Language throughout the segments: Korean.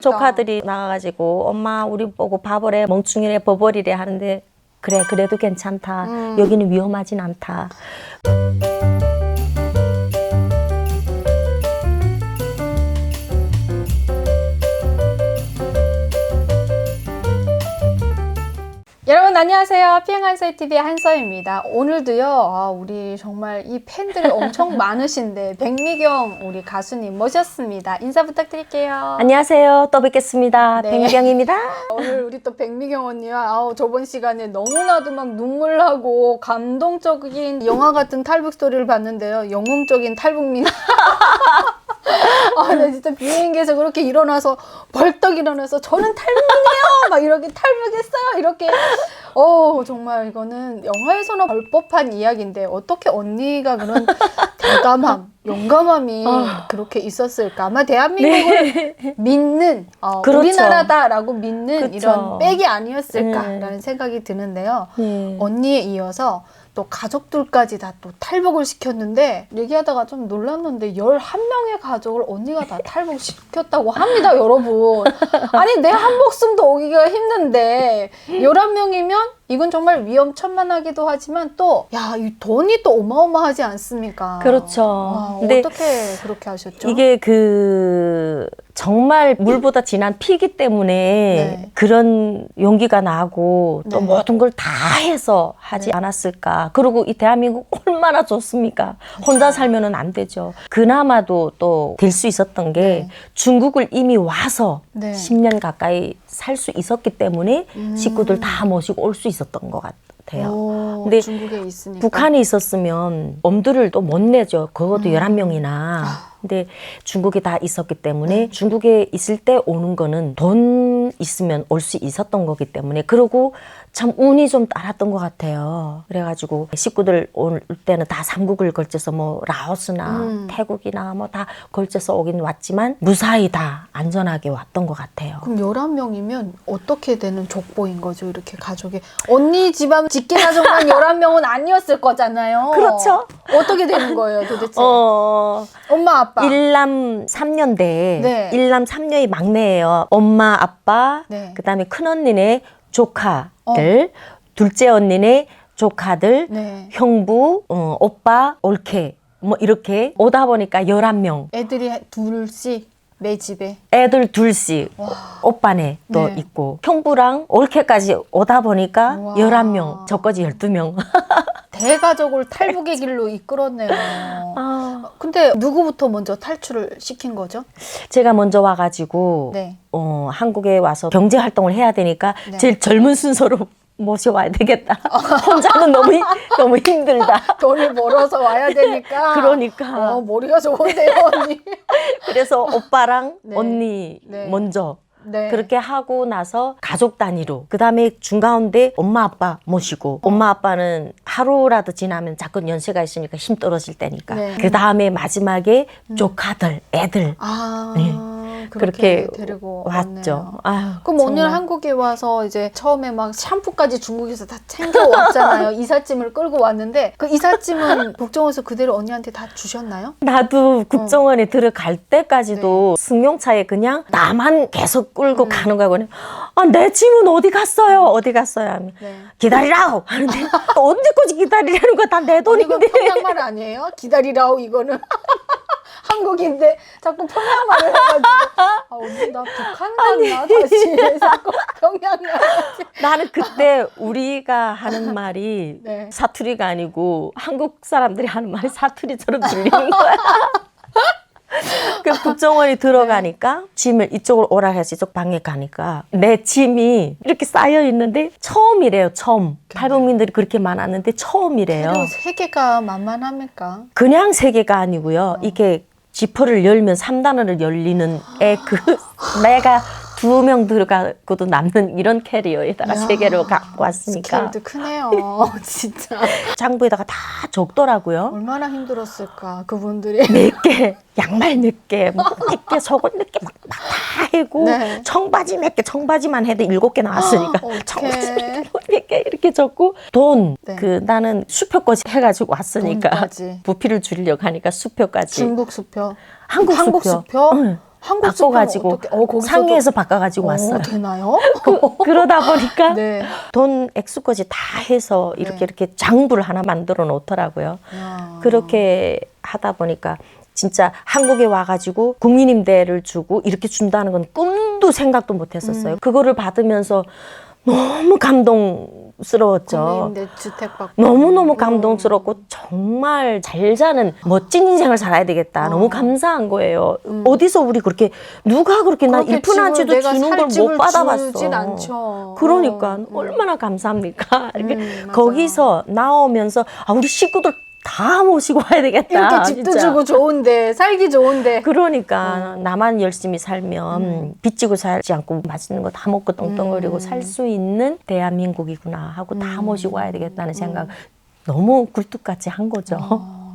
조카들이 나가가지고 엄마 우리 보고 바보래 멍충이래 버버리래 하는데 그래 그래도 괜찮다. 여기는 위험하진 않다. 여러분 안녕하세요. 피행한서TV의 한서입니다. 오늘도요 우리 정말 이 팬들이 엄청 많으신데 백미경 우리 가수님 모셨습니다. 인사 부탁드릴게요. 안녕하세요. 또 뵙겠습니다. 네. 백미경입니다. 오늘 우리 또 백미경 언니와 저번 시간에 너무나도 막 눈물나고 감동적인 영화 같은 탈북 스토리를 봤는데요. 영웅적인 탈북민. 나 진짜 비행기에서 그렇게 일어나서 벌떡 일어나서 저는 탈북이에요! 막 이렇게 탈북했어요! 이렇게 정말 이거는 영화에서나 볼 법한 이야기인데 어떻게 언니가 그런 대담함, 용감함이 그렇게 있었을까? 아마 대한민국을 믿는 그렇죠. 우리나라다라고 믿는 그쵸. 이런 백이 아니었을까라는 생각이 드는데요. 언니에 이어서 또 가족들까지 다 또 탈북을 시켰는데 얘기하다가 좀 놀랐는데 11명의 가족을 언니가 다 탈북시켰다고 합니다, 여러분. 아니 내 한 목숨도 오기가 힘든데 11명이면 이건 정말 위험천만하기도 하지만 또 이 돈이 또 어마어마하지 않습니까? 그렇죠. 근데 어떻게 그렇게 하셨죠? 이게 정말 물보다 진한 피기 때문에 그런 용기가 나고 또 모든 걸 다 해서 하지 않았을까. 그리고 이 대한민국 얼마나 좋습니까? 혼자 살면은 안 되죠. 그나마도 또 될 수 있었던 게 중국을 이미 와서 10년 가까이 살 수 있었기 때문에 식구들 다 모시고 올 수 있었던 것 같아요. 근데 중국에 있으니까. 북한에 있었으면 엄두를 또 못 내죠. 그것도 11명이나. 근데 중국에 다 있었기 때문에 중국에 있을 때 오는 거는 돈 있으면 올 수 있었던 거기 때문에 그리고 참 운이 좀 따랐던 것 같아요. 그래가지고 식구들 올 때는 다 삼국을 걸쳐서 뭐 라오스나 태국이나 뭐 다 걸쳐서 오긴 왔지만 무사히 다 안전하게 왔던 것 같아요. 그럼 11명이면 어떻게 되는 족보인 거죠? 이렇게 가족이. 언니 집안 직계 가족만 11명은 아니었을 거잖아요. 그렇죠. 어떻게 되는 거예요 도대체? 엄마 아빠. 일남 3년대 일남 3녀의 막내예요. 엄마 아빠 그다음에 큰언니네 조카들 둘째 언니네 조카들 형부 오빠 올케 뭐 이렇게 오다 보니까 11명 애들이 둘씩 매 집에 애들 둘씩 오빠네 또 있고 형부랑 올케까지 오다 보니까 11명 저까지 12명 대가족을 탈북의 길로 이끌었네요. 근데 누구부터 먼저 탈출을 시킨 거죠? 제가 먼저 와가지고 한국에 와서 경제 활동을 해야 되니까 제일 젊은 순서로 모셔와야 되겠다. 혼자는 너무 힘들다. 돈을 벌어서 와야 되니까. 그러니까. 머리가 좋은데요, 언니. 그래서 오빠랑 언니 먼저 그렇게 하고 나서 가족 단위로 그 다음에 중가운데 엄마 아빠 모시고 엄마 아빠는 하루라도 지나면 자꾸 연세가 있으니까 힘 떨어질 때니까 그 다음에 마지막에 조카들 애들 그렇게 데리고 왔죠. 그럼 언니는 한국에 와서 이제 처음에 막 샴푸까지 중국에서 다 챙겨왔잖아요. 이삿짐을 끌고 왔는데 그 이삿짐은 국정원에서 그대로 언니한테 다 주셨나요? 나도 국정원에 들어갈 때까지도 승용차에 그냥 나만 계속 끌고 가는 거야. 내 짐은 어디 갔어요? 어디 갔어요? 하면 기다리라고 하는데 언제까지 기다리라는 거야? 다 내 돈인데. 이건 평양말 아니에요? 기다리라고 이거는. 한국인데 자꾸 평양말을 해가지고 언니 나 북한 갔나 다시 자꾸 평양말. 나는 그때 우리가 하는 말이 사투리가 아니고 한국 사람들이 하는 말이 사투리처럼 들리는 거야. 그 국정원이 들어가니까 짐을 이쪽으로 오라 해서 이쪽 방에 가니까 내 짐이 이렇게 쌓여 있는데 처음이래요. 처음. 탈북민들이 그렇게 많았는데 처음이래요. 그리고 세계가 만만합니까? 그냥 세 개가 아니고요. 이게 지퍼를 열면 3단으로 열리는 내가 2명 들어가고도 남는 이런 캐리어에다가 3개를 갖고 왔으니까. 스케일도 크네요. 진짜. 장부에다가 다 적더라고요. 얼마나 힘들었을까 그분들이. 몇 개, 양말 몇 개, 뭐 몇 개, 속옷 몇 개 막 다 해고 청바지 몇 개, 청바지만 해도 7개 나왔으니까 청바지 몇 개 이렇게 적고 돈, 나는 수표까지 해가지고 왔으니까 돈까지. 부피를 줄이려고 하니까 수표까지. 중국 수표? 한국 수표. 수표? 한국식 바꿔가지고 거기서도 상해에서 바꿔가지고 왔어요. 되나요? 그러다 보니까 네. 돈 액수까지 다 해서 이렇게 장부를 하나 만들어 놓더라고요. 그렇게 하다 보니까 진짜 한국에 와가지고 국민임대를 주고 이렇게 준다는 건 꿈도 생각도 못 했었어요. 그거를 받으면서 너무 감동스러웠죠. 국민임대 주택 받고 너무너무 감동스럽고 정말 잘 사는 멋진 인생을 살아야 되겠다. 너무 감사한 거예요. 어디서 우리 그렇게 누가 그렇게 나 그렇게 1푼 한 집을 쥐도 내가 주는 살 걸 못 집을 받아봤어. 주진 않죠. 그러니까 얼마나 감사합니까? 이렇게 맞아요. 거기서 나오면서 우리 식구들 다 모시고 와야 되겠다. 이렇게 집도 진짜. 주고 좋은데 살기 좋은데 그러니까 나만 열심히 살면 빚지고 살지 않고 맛있는 거 다 먹고 똥똥거리고 살 수 있는 대한민국이구나 하고 다 모시고 와야 되겠다는 생각 너무 굴뚝같이 한 거죠.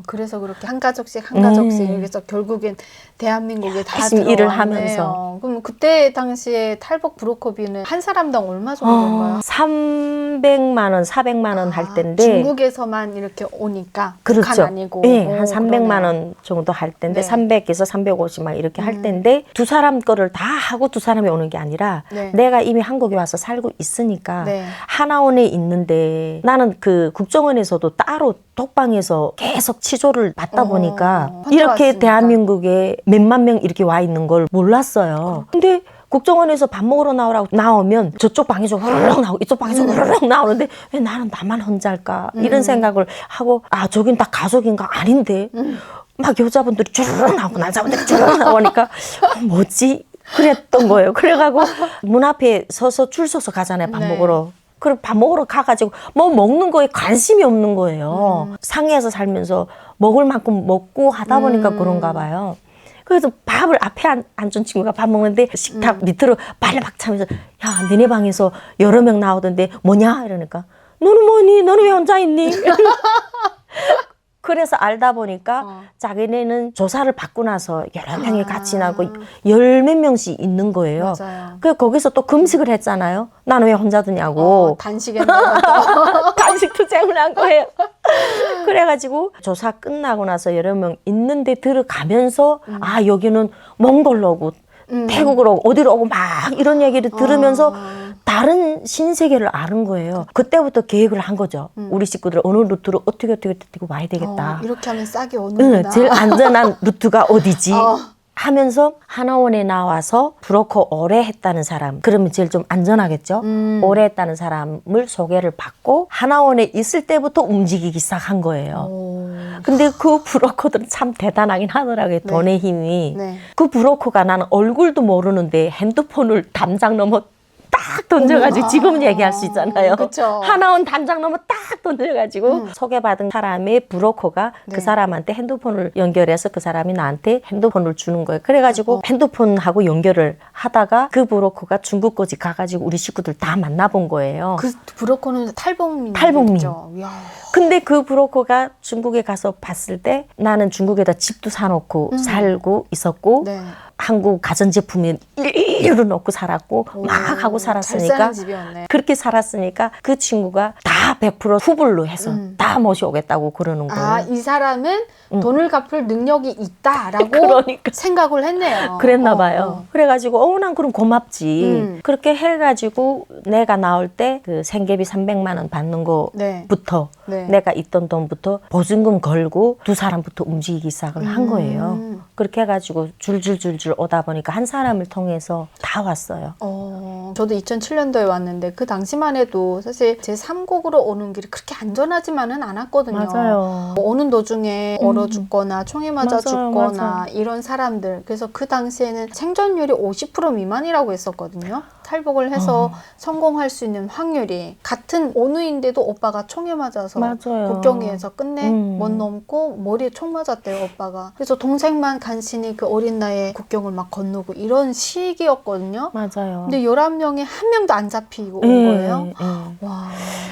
그래서 그렇게 한 가족씩 이렇게 해서 결국엔 대한민국에 다 열심히 일을 들어왔네요. 하면서. 그럼 그때 당시에 탈북 브로커비는 한 사람당 얼마 정도인가요? 300만 원, 400만 원 할 텐데 중국에서만 이렇게 오니까 북한 그렇죠. 아니고 네, 한 300만 그러네요. 원 정도 할 텐데 네. 300에서 350만 이렇게 할 텐데 두 사람 거를 다 하고 두 사람이 오는 게 아니라 네. 내가 이미 한국에 와서 살고 있으니까 네. 하나원에 있는데 나는 그 국정원에서도 따로 독방에서 계속 치조를 받다 보니까 혼자 이렇게 왔으니까. 대한민국에 몇만 명 이렇게 와 있는 걸 몰랐어요. 근데 국정원에서 밥 먹으러 나오라고 나오면 저쪽 방에서 흐르륵 나오고 이쪽 방에서 흐르륵 나오는데 왜 나는 나만 혼자일까 이런 생각을 하고 저긴 다 가족인가 아닌데 막 여자분들이 주르륵 나오고 남자분들이 주르륵 나오니까 뭐지 그랬던 거예요. 그래가고 문 앞에 서서 줄 서서 가잖아요 밥 네. 먹으러. 그리고 밥 먹으러 가가지고 뭐 먹는 거에 관심이 없는 거예요. 상해에서 살면서 먹을 만큼 먹고 하다 보니까 그런가 봐요. 그래서 밥을 앞에 앉은 친구가 밥 먹는데 식탁 밑으로 발을 막 차면서 야 너네 방에서 여러 명 나오던데 뭐냐 이러니까 너는 뭐니? 너는 왜 혼자 있니? 그래서 알다 보니까 자기네는 조사를 받고 나서 여러 명이 같이 나고 열 몇 명씩 있는 거예요. 맞아요. 그 거기서 또 금식을 했잖아요. 나는 왜 혼자 드냐고. 단식에 단식 투쟁을 한 거예요. 그래가지고 조사 끝나고 나서 여러 명 있는데 들어가면서 여기는 몽골로 오고 태국으로 오고 어디로 오고 막 이런 얘기를 들으면서 다른 신세계를 아는 거예요. 그때부터 계획을 한 거죠. 우리 식구들 어느 루트로 어떻게 와야 되겠다. 이렇게 하면 싸게 오는구나. 제일 안전한 루트가 어디지? 하면서 하나원에 나와서 브로커 오래 했다는 사람 그러면 제일 좀 안전하겠죠. 오래 했다는 사람을 소개를 받고 하나원에 있을 때부터 움직이기 시작한 거예요. 근데 그 브로커들은 참 대단하긴 하더라고요. 돈의 힘이. 네. 그 브로커가 나는 얼굴도 모르는데 핸드폰을 담장 넘어 딱 던져가지고 지금은 얘기할 수 있잖아요. 그쵸. 하나원 담장 넘어 딱 던져가지고 소개받은 사람의 브로커가 그 사람한테 핸드폰을 연결해서 그 사람이 나한테 핸드폰을 주는 거예요. 그래가지고 핸드폰하고 연결을 하다가 그 브로커가 중국까지 가가지고 우리 식구들 다 만나본 거예요. 그 브로커는 탈북민. 탈북민. 이야. 근데 그 브로커가 중국에 가서 봤을 때 나는 중국에다 집도 사놓고 살고 있었고 네. 한국 가전제품에 일류로 넣고 살았고 막 하고 잘 살았으니까 사는 집이었네. 그렇게 살았으니까 그 친구가 다 100% 후불로 해서 다 모셔오겠다고 그러는 거예요. 이 사람은 돈을 갚을 능력이 있다라고 그러니까. 생각을 했네요. 그랬나 봐요. 그래가지고 난 그럼 고맙지. 음. 그렇게 해가지고 내가 나올 때 그 생계비 300만 원 받는 거부터 네. 내가 있던 돈부터 보증금 걸고 두 사람부터 움직이기 시작을 한 거예요. 그렇게 해가지고 줄줄줄줄 오다 보니까 한 사람을 통해서 다 왔어요. 저도 2007년도에 왔는데 그 당시만 해도 사실 제 3국으로 오는 길이 그렇게 안전하지만은 않았거든요. 맞아요. 오는 도중에 얼어 죽거나 총에 맞아 맞아요, 죽거나 맞아요. 이런 사람들. 그래서 그 당시에는 생존율이 50% 미만이라고 했었거든요. 탈북을 해서 성공할 수 있는 확률이 같은 온우인데도 오빠가 총에 맞아서 맞아요. 국경에서 끝내 못 넘고 머리에 총 맞았대요, 오빠가. 그래서 동생만 간신히 그 어린 나이에 국경을 막 건너고 이런 시기였거든요. 맞아요. 근데 11명에 한 명도 안 잡히고 온 예, 거예요. 예. 와,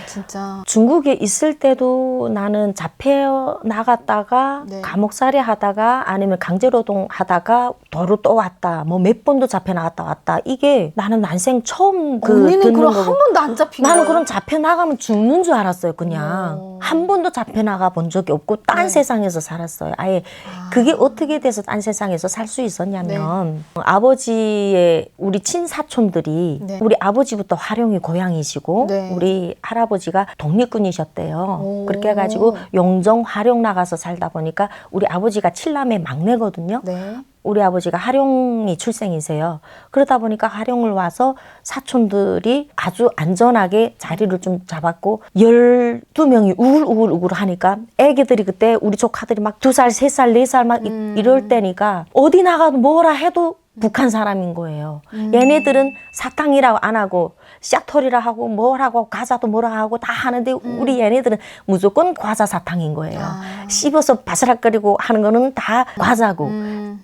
진짜. 중국에 있을 때도 나는 잡혀 나갔다가 네. 감옥살이 하다가 아니면 강제노동 하다가 도로 또 왔다. 뭐 몇 번도 잡혀 나갔다 왔다. 이게 나는 난생 처음 언니는 듣는 그럼 거고. 한 번도 안 잡힌 나는 거예요? 그럼 잡혀 나가면 죽는 줄 알았어요, 그냥. 한 번도 잡혀나가 본 적이 없고 딴 네. 세상에서 살았어요. 아예 그게 어떻게 돼서 딴 세상에서 살 수 있었냐면 아버지의 우리 친사촌들이 네. 우리 아버지부터 화룡이 고향이시고 네. 우리 할아버지가 독립군이셨대요. 오. 그렇게 해가지고 용정 화룡 나가서 살다 보니까 우리 아버지가 칠남의 막내거든요. 네. 우리 아버지가 화룡이 출생이세요. 그러다 보니까 화룡을 와서 사촌들이 아주 안전하게 자리를 좀 잡았고 12명이 우글우글 하니까 애기들이 그때 우리 조카들이 막 2살, 3살, 4살 막 이럴 때니까 어디 나가도 뭐라 해도 북한 사람인 거예요. 얘네들은 사탕이라고 안 하고 샤토리라 하고 뭐라고 과자도 뭐라 하고 다 하는데 우리 얘네들은 무조건 과자 사탕인 거예요. 씹어서 바스락거리고 하는 거는 다 과자고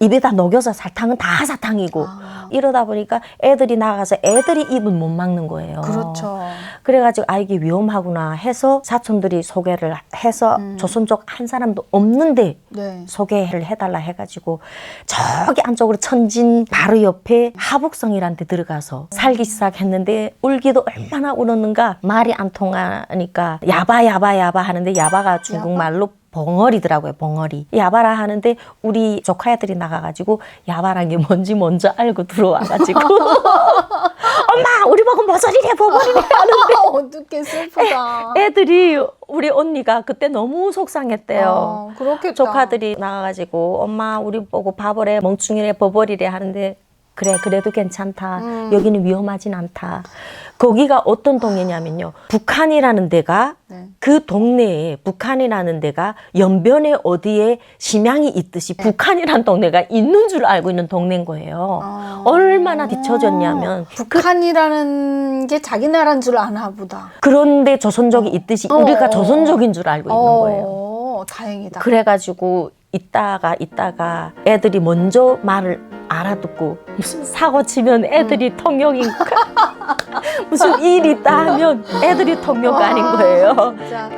입에다 녹여서 사탕은 다 사탕이고 이러다 보니까 애들이 나가서 애들이 입은 못 막는 거예요. 그렇죠. 그래가지고 아 이게 위험하구나 해서 사촌들이 소개를 해서 조선족 한 사람도 없는데 네. 소개를 해달라 해가지고 저기 안쪽으로 천진 바로 옆에 하북성이란 데 들어가서 살기 시작했는데 울기도 얼마나 울었는가 말이 안 통하니까 야바 하는데 야바가 중국말로 벙어리더라고요. 벙어리. 야바라 하는데 우리 조카애들이 나가가지고 야바란 게 뭔지 먼저 알고 들어와가지고 엄마 우리 보고 모서리래 버버리래 하는데 어떻게 슬프다. 애들이 우리 언니가 그때 너무 속상했대요. 그렇겠다. 조카들이 나가가지고 엄마 우리 보고 바보래 멍충이래 버버리래 하는데 그래 그래도 괜찮다. 여기는 위험하진 않다. 거기가 어떤 동네냐면요. 북한이라는 데가 네. 그 동네에 북한이라는 데가 연변에 어디에 심양이 있듯이 북한이라는 동네가 있는 줄 알고 있는 동네인 거예요. 얼마나 뒤쳐졌냐면 북한이라는 게 자기 나라인 줄 아나 보다. 그런데 조선족이 있듯이 우리가 조선족인 줄 알고 있는 거예요. 다행이다. 그래가지고 있다가 애들이 먼저 말을 알아듣고 무슨 사고 치면 애들이 통역인가 무슨 일 있다 하면 애들이 통역가 아닌 거예요. 진짜.